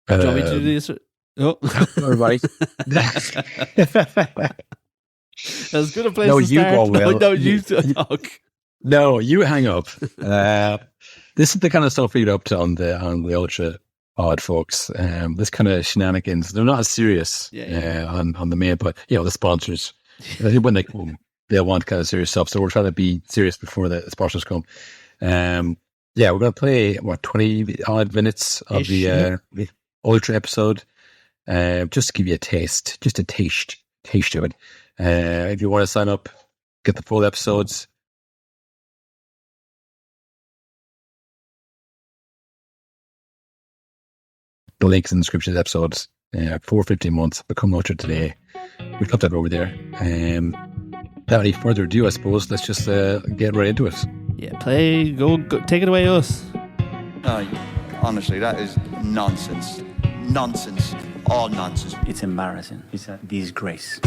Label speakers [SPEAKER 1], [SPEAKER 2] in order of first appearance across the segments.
[SPEAKER 1] Do you want me to do this? Oh,
[SPEAKER 2] everybody.
[SPEAKER 1] As good a place
[SPEAKER 2] No,
[SPEAKER 1] to
[SPEAKER 2] you
[SPEAKER 1] start.
[SPEAKER 2] go, Will.
[SPEAKER 1] No, you talk.
[SPEAKER 2] No, you hang up. This is the kind of stuff we get up to on the Ultra Pod, folks. This kind of shenanigans. They're not as serious on the main, but the sponsors, when they come, they'll want kind of serious stuff. So we're trying to be serious before the sponsors come. We're going to play 20 odd minutes of the Ultra episode, just to give you a taste of it. If you want to sign up, get the full episodes. The link's in the description of the episodes. $4.50 a month. Become Ultra today. We've got that over there. Without any further ado, I suppose, let's just get right into it.
[SPEAKER 1] Yeah, go take it away, us.
[SPEAKER 3] Honestly, that is nonsense. Nonsense. All nonsense.
[SPEAKER 4] It's embarrassing. It's a disgrace.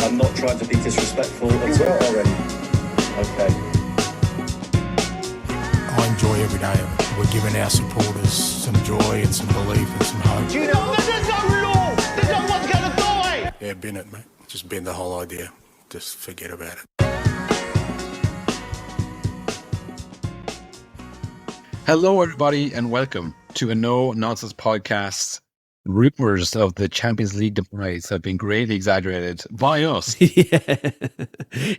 [SPEAKER 5] I'm not trying to be disrespectful as well already. Okay.
[SPEAKER 6] I enjoy every day of it. We're giving our supporters some joy and some belief and some hope.
[SPEAKER 7] You know, there's no law. There's no one's going to die.
[SPEAKER 6] Yeah, bin it, mate. Just bin the whole idea. Just forget about it.
[SPEAKER 2] Hello, everybody, and welcome to a No Nonsense podcast. Rumors of the Champions League demise have been greatly exaggerated by us.
[SPEAKER 1] Yeah.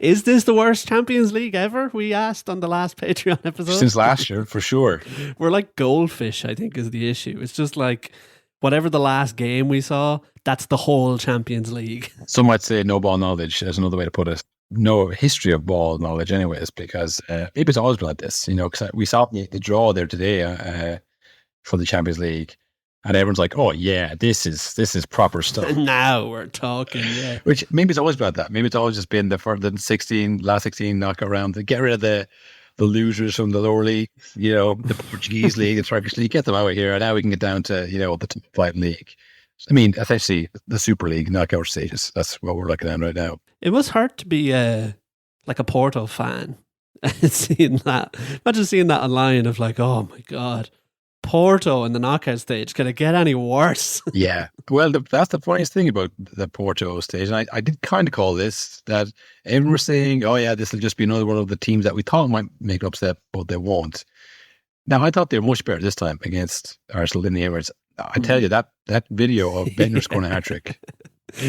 [SPEAKER 1] Is this the worst Champions League ever? We asked on the last Patreon episode.
[SPEAKER 2] Since last year, for sure.
[SPEAKER 1] We're like goldfish, I think, is the issue. It's just like whatever the last game we saw, that's the whole Champions League.
[SPEAKER 2] Some might say no ball knowledge. There's another way to put it. No history of ball knowledge anyways, because maybe it's always been like this, because we saw the draw there today for the Champions League. And everyone's like, "Oh yeah, this is proper stuff."
[SPEAKER 1] Now we're talking, yeah.
[SPEAKER 2] Which maybe it's always been like that. Maybe it's always just been the last 16 knockout round to get rid of the losers from the lower league, the Portuguese league, the Turkish league, get them out of here. And now we can get down to the top 5 league. I mean, essentially the Super League knockout stages. That's what we're looking at right now.
[SPEAKER 1] It must hurt to be like a Porto fan and seeing that. Imagine seeing that online of like, oh my God. Porto in the knockout stage. Can it get any worse?
[SPEAKER 2] Yeah. Well, that's the funniest thing about the Porto stage. And I did kind of call this that everyone was saying, oh yeah, this will just be another one of the teams that we thought might make upset, but they won't. Now, I thought they were much better this time against Arsenal in the Emirates. I tell you, that video of Bendtner scoring a hat-trick.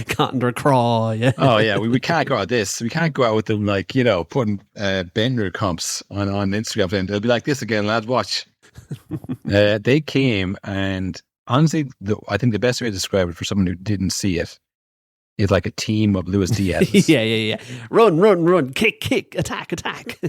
[SPEAKER 1] Cotton craw, yeah.
[SPEAKER 2] Oh yeah, we can't go out this. We can't go out with them like, putting Bendtner comps on Instagram. And they'll be like this again, lads, watch. They came, and honestly, I think the best way to describe it for someone who didn't see it is like a team of Luis Diaz.
[SPEAKER 1] Yeah. Run, kick, attack.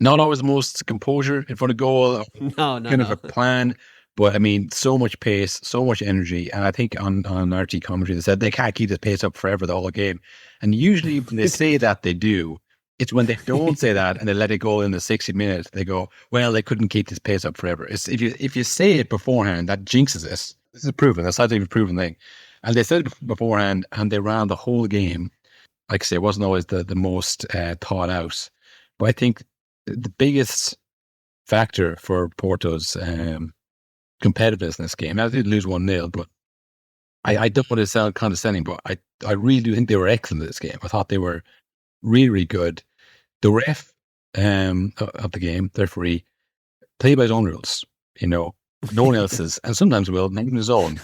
[SPEAKER 2] Not always the most composure in front of goal.
[SPEAKER 1] No.
[SPEAKER 2] Kind of a plan, but I mean, so much pace, so much energy. And I think on RT commentary, they said they can't keep this pace up forever the whole game. And usually when they say that, they do. It's when they don't say that and they let it go in the 60 minutes, they go, well, they couldn't keep this pace up forever. It's if you say it beforehand, that jinxes it. This is proven. That's not even a proven thing. And they said it beforehand, and they ran the whole game. Like I say, it wasn't always the most thought out. But I think the biggest factor for Porto's competitiveness in this game, now they did lose 1-0, but I don't want to sound condescending, but I really do think they were excellent in this game. I thought they were really, really good. The ref of the game, the referee, played by his own rules, no one else's, and sometimes not even his own.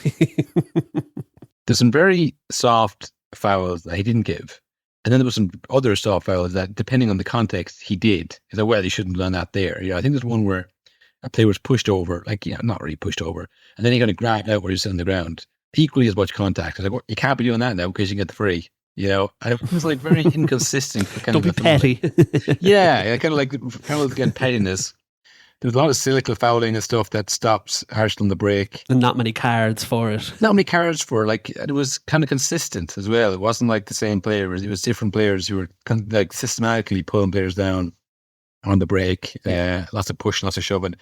[SPEAKER 2] There's some very soft fouls that he didn't give, and then there was some other soft fouls that, depending on the context, he did. He's like, well, he shouldn't have done that there. I think there's one where a player was pushed over, not really pushed over, and then he kind of grabbed out where he was on the ground. Equally as much contact. I was like, well, you can't be doing that now because you get the free. And it was like very inconsistent.
[SPEAKER 1] Don't be petty.
[SPEAKER 2] Yeah, kind of getting pettiness. There was a lot of cynical fouling and stuff that stops Arsenal on the break.
[SPEAKER 1] And not many cards for it.
[SPEAKER 2] Not many cards for it. It was kind of consistent as well. It wasn't like the same players. It was different players who were systematically pulling players down on the break. Lots of pushing, lots of shoving.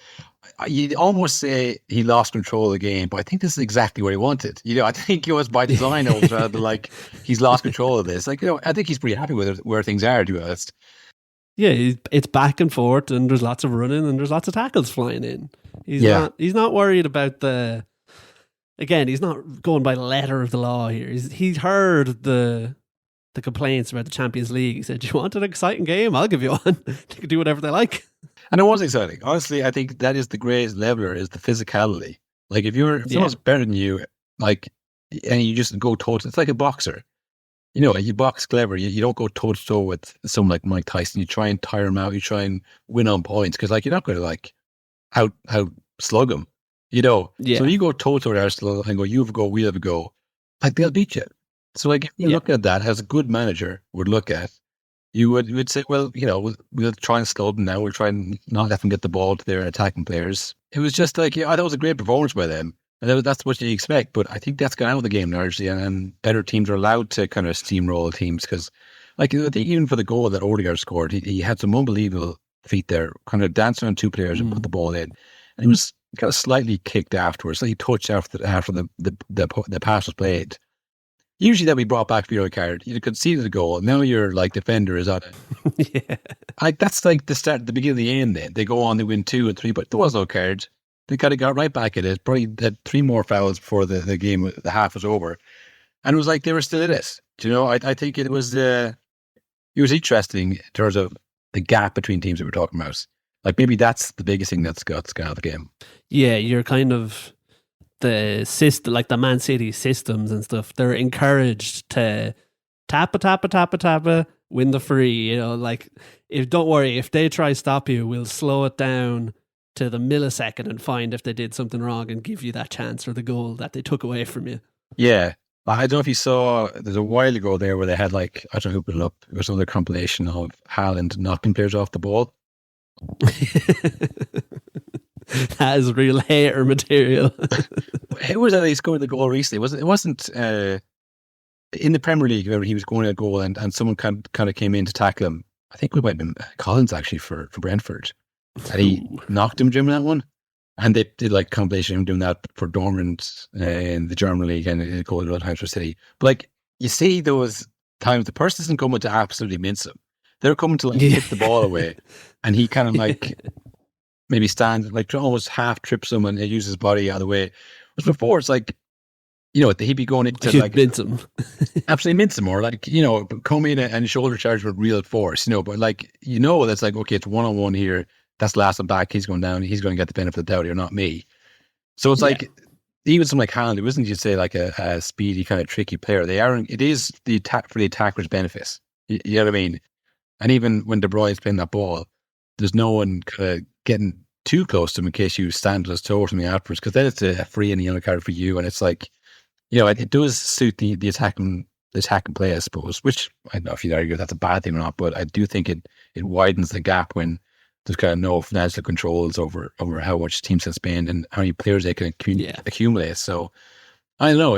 [SPEAKER 2] You'd almost say he lost control of the game, but I think this is exactly what he wanted. I think it was by design almost rather than he's lost control of this. I think he's pretty happy with where things are, to be honest.
[SPEAKER 1] Yeah, it's back and forth, and there's lots of running, and there's lots of tackles flying in. He's not worried about the. Again, he's not going by the letter of the law here. He's heard the complaints about the Champions League. He said, "Do you want an exciting game? I'll give you one. They can do whatever they like."
[SPEAKER 2] And it was exciting. Honestly, I think that is the greatest leveler, is the physicality. Like if someone's better than you, like, and you just go toe to, it's like a boxer. You know, you box clever. You don't go toe to toe with someone like Mike Tyson. You try and tire him out. You try and win on points because, like, you're not going to like out slug him. You know, so you go toe to Arsenal and go, you have a go, we have a go. Like they'll beat you. So like if you look at that as a good manager would look at, you would say, well, you know, we'll try and slow them down. We'll try and not let them get the ball to their attacking players. It was just like, I thought it was a great performance by them. And that's what you expect. But I think that's gone out of the game largely. And better teams are allowed to kind of steamroll teams because, like, I think even for the goal that Odegaard scored, he had some unbelievable feet there, kind of dancing on two players and put the ball in. And he was kind of slightly kicked afterwards. So he touched after the pass was played. Usually that we brought back for your card. You conceded the goal. Now your like defender is on it. Like that's like the beginning of the end. Then they go on, they win 2 and 3, but there was no card. They kind of got right back at it. Probably had 3 more fouls before the game, the half was over, and it was like they were still in it. Do you know? I think it was interesting in terms of the gap between teams that we're talking about. Like maybe that's the biggest thing that's got out of the game. Yeah,
[SPEAKER 1] you're kind of the system, like the Man City systems and stuff. They're encouraged to tappa, win the free. You know, like don't worry, if they try stop you, we'll slow it down to the millisecond and find if they did something wrong and give you that chance or the goal that they took away from you.
[SPEAKER 2] Yeah. I don't know if you saw, there's a while ago there where they had like, I don't know who put it up, it was another compilation of Haaland knocking players off the ball.
[SPEAKER 1] That is real hater material.
[SPEAKER 2] Who was that he scored the goal recently? It wasn't in the Premier League, remember, he was going at a goal and someone kind of came in to tackle him. I think it might have been Collins actually for Brentford. And he knocked him during that one. And they did like compilation of him doing that for Dortmund in the German league and it goal other times for City. But like you see those times the person isn't coming to absolutely mince him. They're coming to like hit the ball away. And he kind of like maybe stands like almost half trips him and uses his body out of the way. Whereas before it's like, you know, he'd be going into like
[SPEAKER 1] mince him.
[SPEAKER 2] Absolutely mince him, or like, you know, come in and shoulder charge with real force, you know, but like, you know, that's like, okay, it's 1-on-1 here. That's last and back. He's going down. He's going to get the benefit of the doubt here, not me. So it's like, even something like Haaland, it isn't just say like a speedy kind of tricky player. It is the attack for the attacker's benefit. You know what I mean? And even when De Bruyne's playing that ball, there's no one getting too close to him in case you stand on his toe or something afterwards, because then it's a free and a yellow card for you. And it's like, you know, it does suit the attacking play, I suppose, which I don't know if you'd argue that's a bad thing or not, but I do think it widens the gap when there's kind of no financial controls over how much teams can spend and how many players they can accumulate. So I don't know.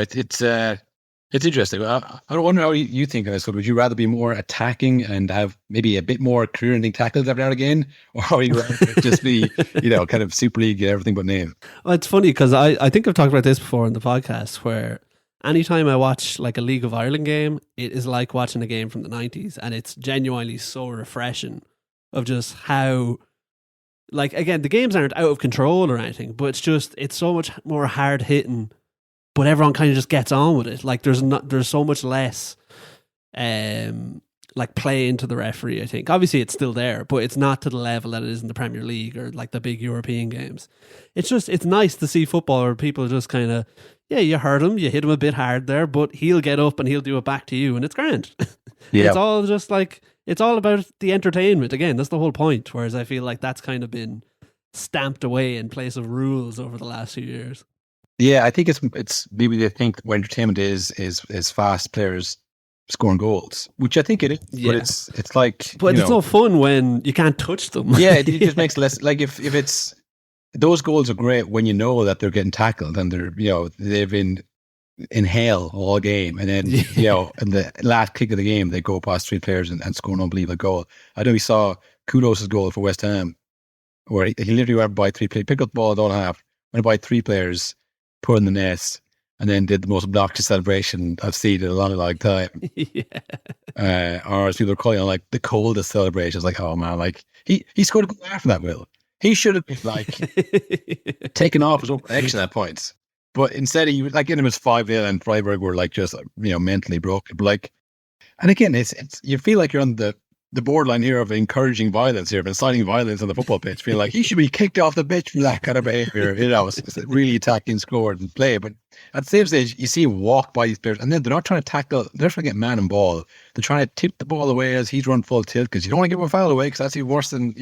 [SPEAKER 2] It's interesting. I wonder how you think of this. Would you rather be more attacking and have maybe a bit more career-ending tackles every now and again, or would you rather just be, you know, kind of Super League everything but name?
[SPEAKER 1] Well, it's funny because I think I've talked about this before in the podcast where anytime I watch like a League of Ireland game, it is like watching a game from the 90s, and it's genuinely so refreshing of just how, like, again, the games aren't out of control or anything, but it's so much more hard hitting, but everyone kind of just gets on with it. Like there's so much less like play into the referee, I think. Obviously it's still there, but it's not to the level that it is in the Premier League or like the big European games. It's nice to see football where people just kind of, you hurt him, you hit him a bit hard there, but he'll get up and he'll do it back to you and it's grand. It's all just like, it's all about the entertainment. Again, that's the whole point. Whereas I feel like that's kind of been stamped away in place of rules over the last few years.
[SPEAKER 2] Yeah, I think it's maybe they think what entertainment is fast players scoring goals, which I think it is. Yeah. But it's like,
[SPEAKER 1] but it's no fun when you can't touch them.
[SPEAKER 2] Yeah, it just makes less, like if it's, those goals are great when you know that they're getting tackled and they're, you know, they've been in hell all game, and then you know, in the last kick of the game they go past 3 players and score an unbelievable goal. I know we saw Kudus' goal for West Ham where he literally went by 3 players, picked up the ball at all half, went by 3 players, put in the net, and then did the most obnoxious celebration I've seen in a long time. Or as people are calling it, like the coldest celebration. It's like, oh man, like he scored a goal after that, Will. He should have been like taken off his own action at points. But instead, he was like, in him was 5-0 and Freiburg were like just, mentally broken. But like, and again, it's you feel like you're on the borderline here of encouraging violence here, of inciting violence on the football pitch, feeling like he should be kicked off the pitch for that kind of behavior. It's really attacking, scored and play. But at the same stage, you see him walk by these players, and then they're not trying to tackle, they're trying to get man and ball. They're trying to tip the ball away as he's run full tilt, because you don't want to give him a foul away, because that's even worse than,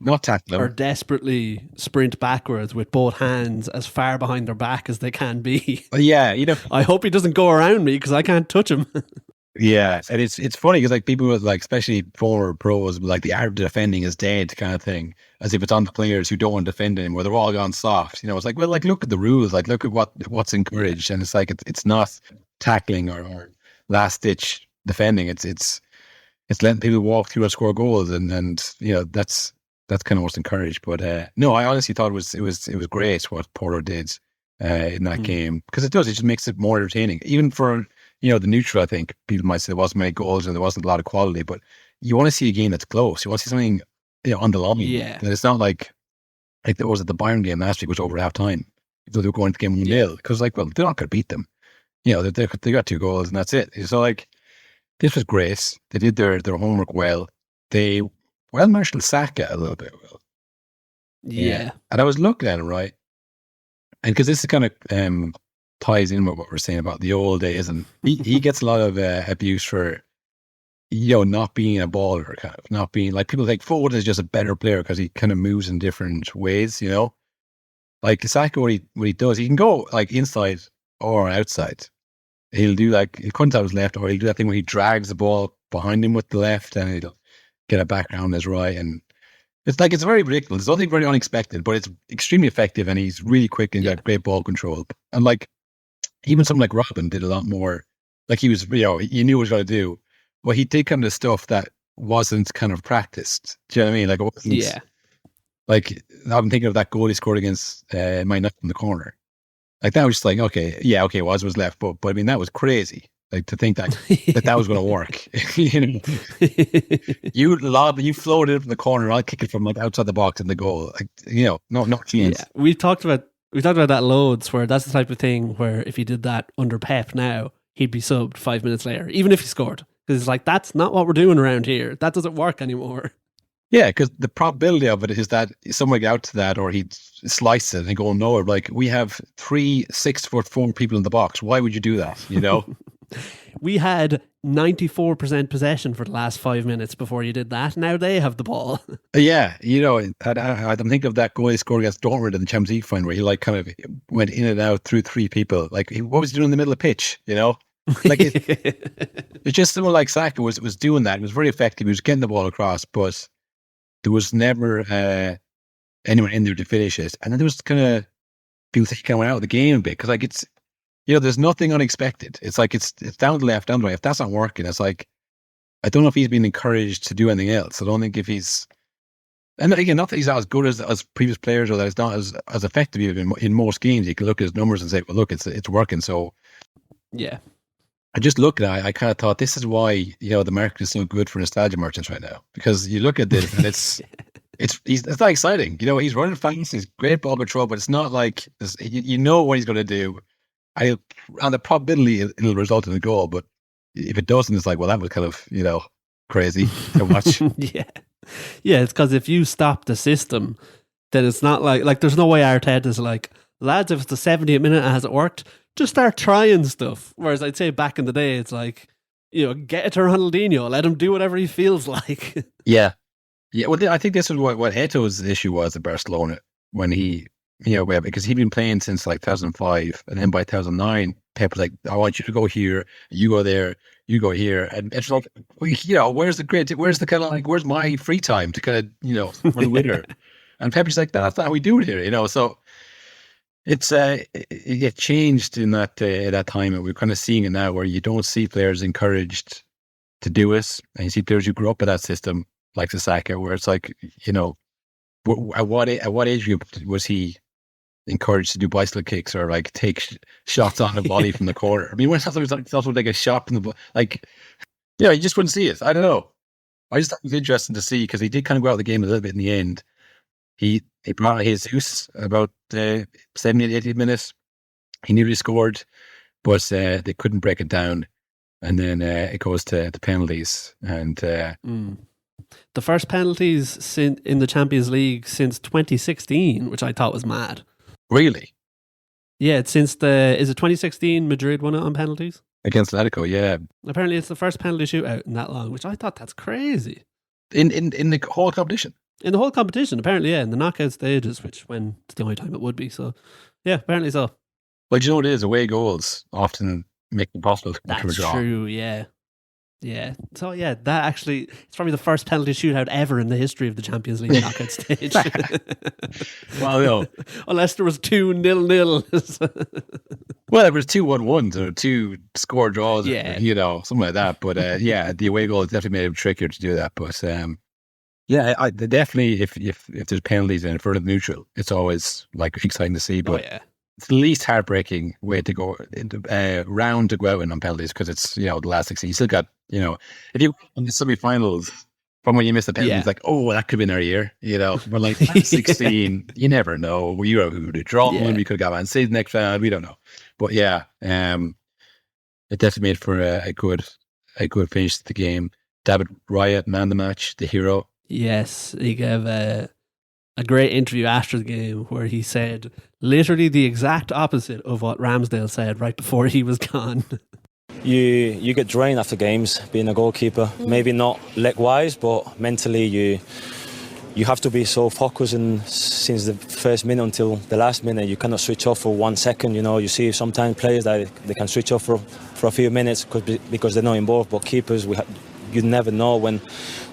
[SPEAKER 2] not tackling him.
[SPEAKER 1] Or desperately sprint backwards with both hands as far behind their back as they can be.
[SPEAKER 2] Yeah,
[SPEAKER 1] I hope he doesn't go around me because I can't touch him.
[SPEAKER 2] Yeah, and it's funny because like people with like, especially former pros, like the art of defending is dead kind of thing, as if it's on the players who don't want to defend anymore. They're all gone soft. It's like, well, like look at the rules, like look at what's encouraged, and it's like it's not tackling or last ditch defending. It's letting people walk through and score goals, and that's kind of what's encouraged. But no, I honestly thought it was great what Porto did in that game, because it just makes it more entertaining, even for the neutral. I think people might say there wasn't many goals and there wasn't a lot of quality, but you want to see a game that's close. You want to see something on the line.
[SPEAKER 1] Yeah,
[SPEAKER 2] and it's not like there was at the Bayern game last week, which was over half time. So they were going to game 1-0 because well, they're not going to beat them. They got 2 goals and that's it. So like, this was great. They did their homework well. They marshaled Saka a little bit well.
[SPEAKER 1] Yeah.
[SPEAKER 2] And I was looking at him, right? And because this is kind of ties in with what we're saying about the old days, and he gets a lot of abuse for not being a baller, kind of not being like, people think Foden is just a better player because he kind of moves in different ways. Like Saka, what he does, he can go like inside or outside. He'll come out his left, or he'll do that thing where he drags the ball behind him with the left, and he'll get it back around his right, and it's very predictable. It's nothing very unexpected, but it's extremely effective, and he's really quick and got great ball control. And like, even something like Robin did a lot more. Like, he was, he knew what he was going to do, but he did kind of stuff that wasn't kind of practiced. Do you know what I mean? Like, it wasn't, like, I'm thinking of that goal he scored against Man United in the corner. Like, that was just like, okay, it was left, but I mean, that was crazy. Like, to think that was going to work. You floated it from the corner, I'll kick it from like outside the box in the goal. Like, no chance.
[SPEAKER 1] Yeah, we talked about that loads, where that's the type of thing where if he did that under Pep now, he'd be subbed 5 minutes later, even if he scored. Because it's like, that's not what we're doing around here. That doesn't work anymore. Yeah,
[SPEAKER 2] because the probability of it is that someone get out to that, or he'd slice it and go nowhere. Like, we have 3 6'4" people in the box. Why would you do that?
[SPEAKER 1] We had 94% possession for the last 5 minutes before you did that. Now they have the ball.
[SPEAKER 2] Yeah, I'm thinking of that goal he scored against Dortmund in the Champions League final, where he like kind of went in and out through 3 people. Like, what was he doing in the middle of the pitch? Like, it's just someone like Saka was doing that. It was very effective. He was getting the ball across, but there was never anyone in there to finish it. And then there was kind of people that kind of went out of the game a bit, because like, it's, there's nothing unexpected. It's like, it's down the left, down the right. If that's not working, it's like, I don't know if he's been encouraged to do anything else. I don't think if he's, and again, not that he's not as good as previous players, or that he's not as effective even in most games. You can look at his numbers and say, well, look, it's working. So
[SPEAKER 1] yeah,
[SPEAKER 2] I just look at it, I kind of thought, this is why, the market is so good for nostalgia merchants right now, because you look at this and it's not exciting. He's running fast, he's great ball control, but it's not like, you know what he's going to do. On the probability it'll result in a goal, but if it doesn't, it's like, well, that was kind of, crazy to watch.
[SPEAKER 1] Yeah, it's because if you stop the system, then it's not like there's no way Arteta's like, lads, if it's the 70th minute and hasn't worked, just start trying stuff. Whereas I'd say back in the day, it's like, get it to Ronaldinho, let him do whatever he feels like. Yeah.
[SPEAKER 2] Well, I think this is what Eto's issue was at Barcelona, when he, because he'd been playing since like 2005, and then by 2009, Pep was like, I want you to go here, you go there, you go here, and it's like, where's the grid? Where's the kind of like, where's my free time to kind of, run the winner? And Pep's like, that's not how we do it here, So it's it changed in that time, and we're kind of seeing it now, where you don't see players encouraged to do it, and you see players who grew up with that system, like Saka, where it's like, at what age group was he encouraged to do bicycle kicks or like take shots on a volley from the corner? I mean, when it's also like a shot from the like, you just wouldn't see it. I don't know. I just thought it was interesting to see, because he did kind of go out of the game a little bit in the end, he brought Jesus about 70, 80 minutes. He nearly scored, but they couldn't break it down. And then it goes to the penalties. And
[SPEAKER 1] the first penalties in the Champions League since 2016, which I thought was mad.
[SPEAKER 2] Really?
[SPEAKER 1] Yeah, it's since is it 2016 Madrid won it on penalties?
[SPEAKER 2] Against Atletico, yeah.
[SPEAKER 1] Apparently it's the first penalty shootout in that long, which I thought that's crazy.
[SPEAKER 2] In the whole competition?
[SPEAKER 1] In the whole competition, apparently, yeah. In the knockout stages, when it's the only time it would be. So, yeah, apparently so.
[SPEAKER 2] Well, do you know what it is? Away goals often make it possible to come to a draw.
[SPEAKER 1] That's true, yeah. Yeah. So, yeah, that actually, it's probably the first penalty shootout ever in the history of the Champions League knockout stage.
[SPEAKER 2] Well, no.
[SPEAKER 1] Unless there was 2-0.
[SPEAKER 2] Well, there was 2-1-1s or 2 score draws,
[SPEAKER 1] yeah.
[SPEAKER 2] Or, something like that. But yeah, the away goal definitely made it trickier to do that. But yeah, I definitely, if there's penalties in further neutral, it's always like exciting to see. But it's the least heartbreaking way to go round to go out in on penalties because it's the last 16. You still got if you in the semi-finals from when you miss the penalty, it's like, oh, that could have been our year. But like 16, you never know. We who would have drawn one. We could have got Man City next round. We don't know. But yeah, it definitely made for a good finish to the game. David Raya, man of the match, the hero.
[SPEAKER 1] Yes, he gave a great interview after the game where he said literally the exact opposite of what Ramsdale said right before he was gone.
[SPEAKER 8] You get drained after games being a goalkeeper. Maybe not leg-wise, but mentally you have to be so focused, and since the first minute until the last minute, you cannot switch off for 1 second. You see sometimes players that they can switch off for a few minutes because they're not involved, but keepers, you never know when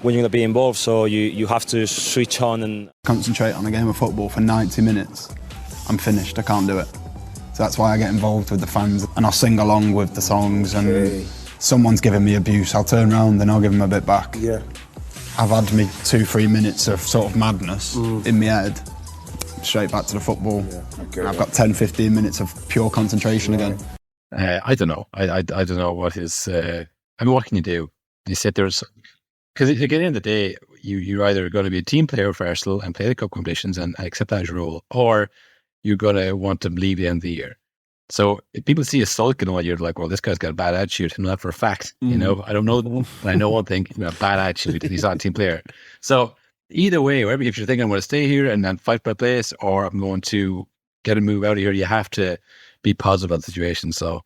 [SPEAKER 8] you're going to be involved, so you have to switch on and
[SPEAKER 9] concentrate on a game of football for 90 minutes. I'm finished, I can't do it. So that's why I get involved with the fans and I'll sing along with the songs, and someone's giving me abuse, I'll turn around and I'll give them a bit back. Yeah. I've had me 2-3 minutes of sort of madness in my head, straight back to the football. And I've got 10-15 minutes of pure concentration again.
[SPEAKER 2] I don't know. I don't know what is... what can you do? You sit there... Because at the end of the day, you're either going to be a team player for Arsenal and play the cup competitions and accept that as your role, or you're going to want to leave the end of the year. So if people see a sulking all year, like, well, this guy's got a bad attitude, and that for a fact, I don't know them, but I know one thing, bad attitude, he's not a team player. So either way, if you're thinking I'm going to stay here and then fight for a place, or I'm going to get a move out of here, you have to be positive about the situation. So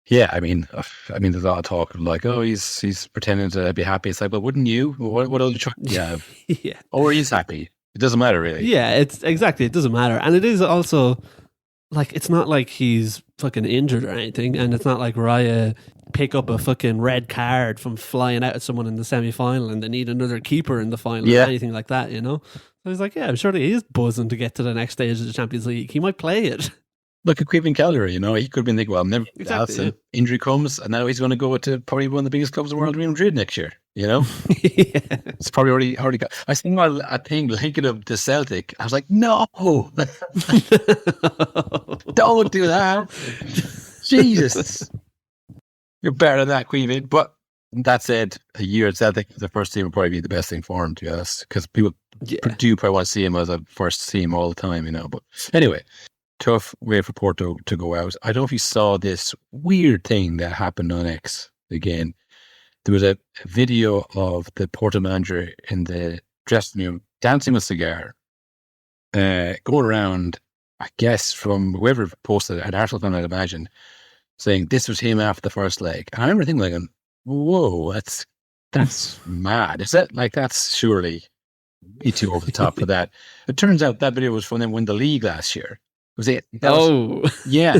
[SPEAKER 2] yeah, I mean, there's a lot of talk of like, oh, he's pretending to be happy. It's like, well, wouldn't you? What other choice do you have?
[SPEAKER 1] Yeah.
[SPEAKER 2] Or he's happy. It doesn't matter, really.
[SPEAKER 1] Yeah, it's exactly. It doesn't matter. And it is also, like, it's not like he's fucking injured or anything. And it's not like Raya pick up a fucking red card from flying out at someone in the semi-final and they need another keeper in the final or anything like that, So he's like, yeah, surely he is buzzing to get to the next stage of the Champions League. He might play it.
[SPEAKER 2] Look at Kevin Keller, he could have been thinking, well, never injury comes, and now he's going to go to probably one of the biggest clubs in the world, Real Madrid, next year, It's probably already got... I think linking up to Celtic, I was like, no! Don't do that! Jesus! You're better than that, Queen. But that said, a year at Celtic, the first team would probably be the best thing for him, to be honest, because people do probably want to see him as a first team all the time, But anyway... Tough way for Porto to go out. I don't know if you saw this weird thing that happened on X again. There was a video of the Porto manager in the dressing room dancing with a cigar, going around, I guess, from whoever posted it, an Arsenal fan, I'd imagine, saying this was him after the first leg. And I remember thinking, like, whoa, that's mad. Is that like, that's surely be too over the top for that. It turns out that video was from them winning the league last year. Was it? Yeah.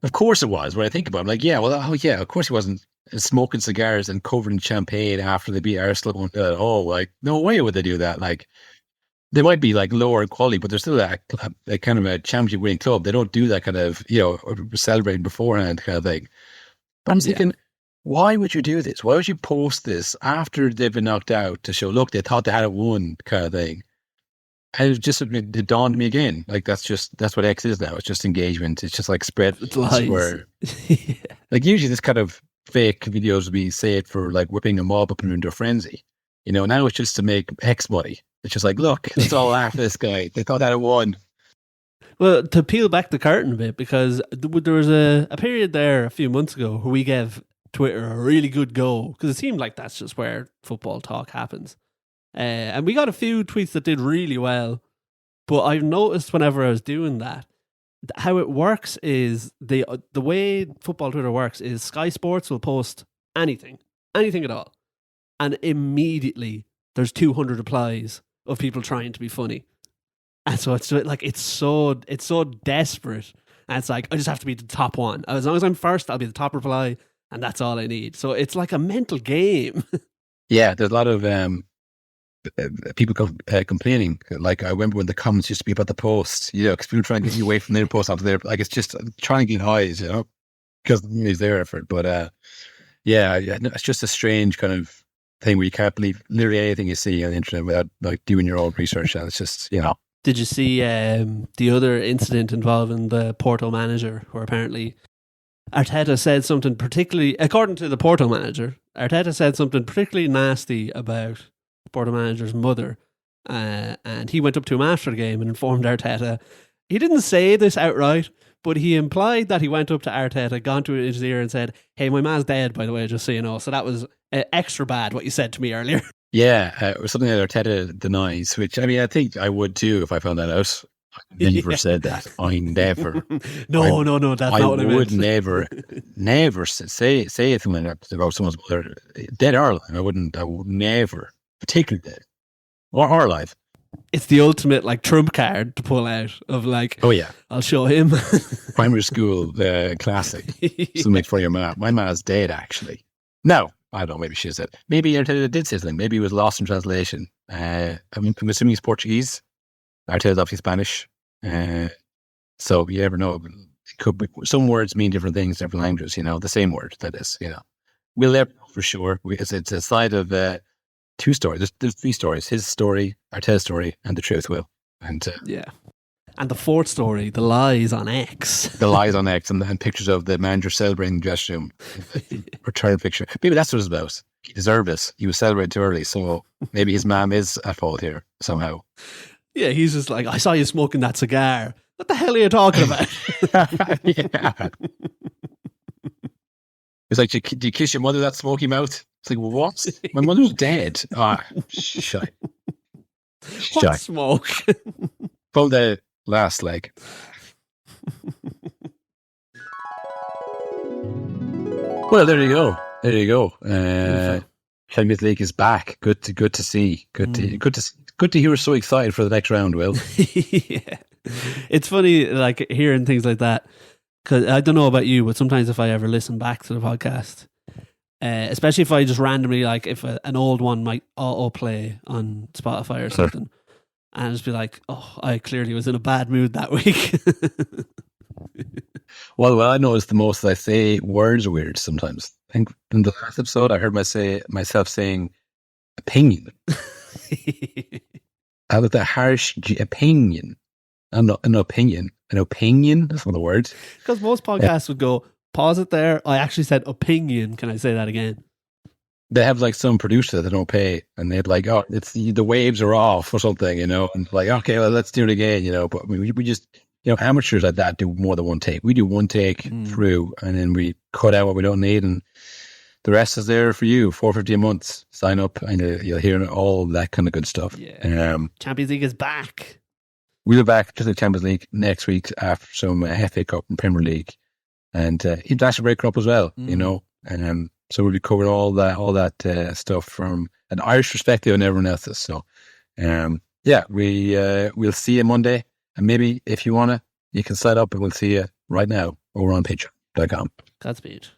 [SPEAKER 2] Of course it was. When I think about it, I'm like, of course he wasn't smoking cigars and covering champagne after they beat Arsenal. Like, no way would they do that. Like, they might be like lower in quality, but they're still a kind of a championship winning club. They don't do that kind of, celebrating beforehand kind of thing. But I'm thinking, why would you do this? Why would you post this after they've been knocked out to show, look, they thought they had it won kind of thing? And it dawned on me again. Like, that's what X is now. It's just engagement. It's just like spread. It's lies. Like, usually this kind of fake videos would be saved for like whipping a mob up into a frenzy. Now it's just to make X money. It's just like, look, let's all laugh at this guy. They thought that had won.
[SPEAKER 1] Well, to peel back the curtain a bit, because there was a period there a few months ago where we gave Twitter a really good go, because it seemed like that's just where football talk happens. And we got a few tweets that did really well, but I've noticed whenever I was doing that, how it works is the way football Twitter works is Sky Sports will post anything at all, and immediately there's 200 replies of people trying to be funny. And so it's like it's so desperate. And it's like I just have to be the top one. As long as I'm first, I'll be the top reply, and that's all I need. So it's like a mental game.
[SPEAKER 2] Yeah, there's a lot of people complaining. Like I remember when the comments used to be about the post, because people trying to get you away from their post onto their, like it's just trying to get highs, because it's their effort. But it's just a strange kind of thing where you can't believe literally anything you see on the internet without like doing your own research. And it's just,
[SPEAKER 1] Did you see the other incident involving the Porto manager, where apparently Arteta said something particularly, according to the Porto manager, Arteta said something particularly nasty about the Porto manager's mother, and he went up to him after the game and informed Arteta. He didn't say this outright, but he implied that he went up to Arteta, gone to his ear and said, "Hey, my man's dead, by the way, just so you know." So that was extra bad, what you said to me earlier.
[SPEAKER 2] Yeah, or something that Arteta denies, which, I mean, I think I would too if I found that out. I never said that. I never.
[SPEAKER 1] No, that's not what I meant.
[SPEAKER 2] I would never say anything like that about someone's mother, dead or alive. I would never, particularly dead or alive.
[SPEAKER 1] It's the ultimate like trump card to pull out of like,
[SPEAKER 2] oh yeah,
[SPEAKER 1] I'll show him.
[SPEAKER 2] Primary school classic. Something for your mom. My mom's dead, actually. No. I don't know, maybe she said. Maybe Arteta did say something. Maybe it was lost in translation. I'm assuming he's Portuguese. Arteta's obviously Spanish. So you never know. It could be, some words mean different things in different languages, the same word, that is, We'll never know for sure. It's a side of two stories. There's three stories. His story, Arteta's story, and the truth, Will. And
[SPEAKER 1] yeah. And the fourth story, the lies on X.
[SPEAKER 2] The lies on X and pictures of the manager celebrating the dressing room. Return picture. Maybe that's what it's about. He deserved it. He was celebrating too early, so maybe his mom is at fault here somehow.
[SPEAKER 1] Yeah, he's just like, I saw you smoking that cigar. What the hell are you talking about?
[SPEAKER 2] Yeah. It's like, do you kiss your mother with that smoky mouth? It's like, what? My mother's dead. Shy.
[SPEAKER 1] What smoke?
[SPEAKER 2] Pull the last leg. Well, there you go. Champions League is back. Good to see. Good to hear. We're so excited for the next round, Will.
[SPEAKER 1] Yeah, it's funny, like hearing things like that. Because I don't know about you, but sometimes if I ever listen back to the podcast, especially if I just randomly, like if an old one might autoplay on Spotify or something. And just be like, oh, I clearly was in a bad mood that week.
[SPEAKER 2] Well, I noticed the most I say words are weird sometimes. I think in the last episode, I heard myself saying opinion. I was the harsh opinion. An opinion. That's one of the words. Because
[SPEAKER 1] most podcasts would go, pause it there. I actually said opinion. Can I say that again?
[SPEAKER 2] They have like some producer that don't pay, and they'd like, oh, it's the waves are off or something, and like, okay, well, let's do it again, But I mean, we just, amateurs like that do more than one take. We do one take through, and then we cut out what we don't need, and the rest is there for you. $4.50 a month. Sign up, and you'll hear all that kind of good stuff.
[SPEAKER 1] Yeah. Champions League is back.
[SPEAKER 2] We'll be back to the Champions League next week after some FA Cup and Premier League, and International Break Cup as well. So we'll be covering all that stuff from an Irish perspective and everyone else's. So, we'll see you Monday. And maybe if you want to, you can sign up and we'll see you right now over on patreon.com.
[SPEAKER 1] Godspeed.